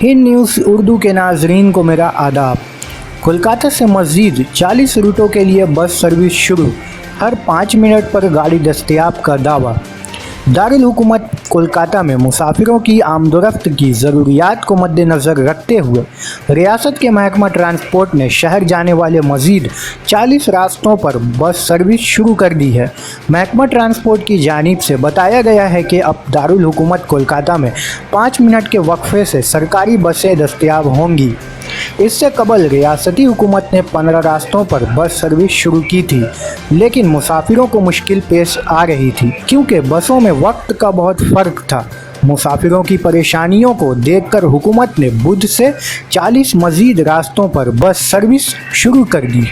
Hind news Urdu के नाजरीन को मेरा आदाब। कोलकाता से मज़ीद 40 रूटों के लिए बस सर्विस शुरू, हर 5 मिनट पर गाड़ी दस्तयाब का दावा। दारुल हुकूमत कोलकाता में मुसाफिरों की आमदोरफ्त की ज़रूरियात को मद्देनज़र रखते हुए रियासत के महकमा ट्रांसपोर्ट ने शहर जाने वाले मज़ीद 40 रास्तों पर बस सर्विस शुरू कर दी है। महकमा ट्रांसपोर्ट की जानिब से बताया गया है कि अब दारुल हुकूमत कोलकाता में 5 मिनट के वक्फे से सरकारी बसें दस्तयाब होंगी। इससे कबल रियासती हुकूमत ने 15 रास्तों पर बस सर्विस शुरू की थी, लेकिन मुसाफिरों को मुश्किल पेश आ रही थी क्योंकि बसों में वक्त का बहुत फ़र्क था। मुसाफिरों की परेशानियों को देखकर हुकूमत ने बुध से 40 मज़ीद रास्तों पर बस सर्विस शुरू कर दी।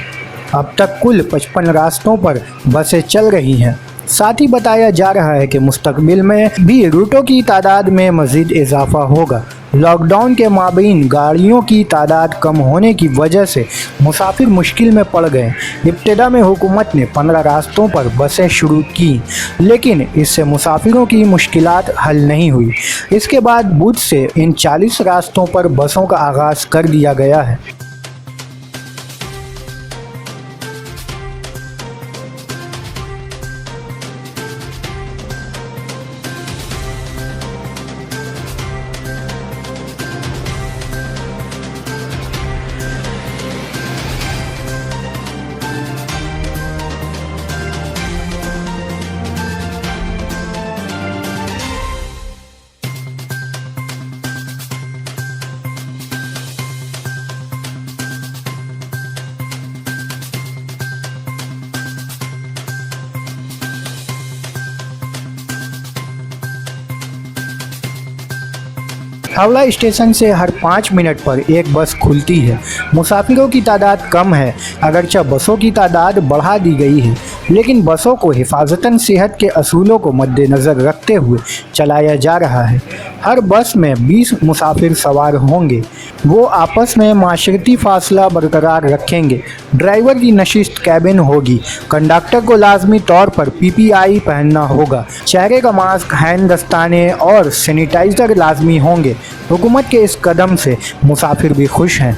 अब तक कुल 55 रास्तों पर बसें चल रही हैं। साथ ही बताया जा रहा है कि मुस्तकबिल में भी रूटों की तादाद में मज़ीद इजाफा होगा। लॉकडाउन के माबैन गाड़ियों की तादाद कम होने की वजह से मुसाफिर मुश्किल में पड़ गए। इब्तिदा में हुकूमत ने 15 रास्तों पर बसें शुरू की, लेकिन इससे मुसाफिरों की मुश्किलात हल नहीं हुई। इसके बाद बुध से इन 40 रास्तों पर बसों का आगाज़ कर दिया गया है। हावड़ा स्टेशन से हर 5 मिनट पर एक बस खुलती है। मुसाफिरों की तादाद कम है, अगरचे बसों की तादाद बढ़ा दी गई है, लेकिन बसों को हिफाजतन सेहत के असूलों को मद्देनज़र रखते हुए चलाया जा रहा है। हर बस में 20 मुसाफिर सवार होंगे। वो आपस में माशरती फासला बरकरार रखेंगे। ड्राइवर की नशिस्त कैबिन होगी। कंडक्टर को लाजमी तौर पर PPI पहनना होगा। चेहरे का मास्क, हैंड दस्ताने और सैनिटाइज़र लाजमी होंगे। हुकूमत के इस कदम से मुसाफिर भी खुश हैं।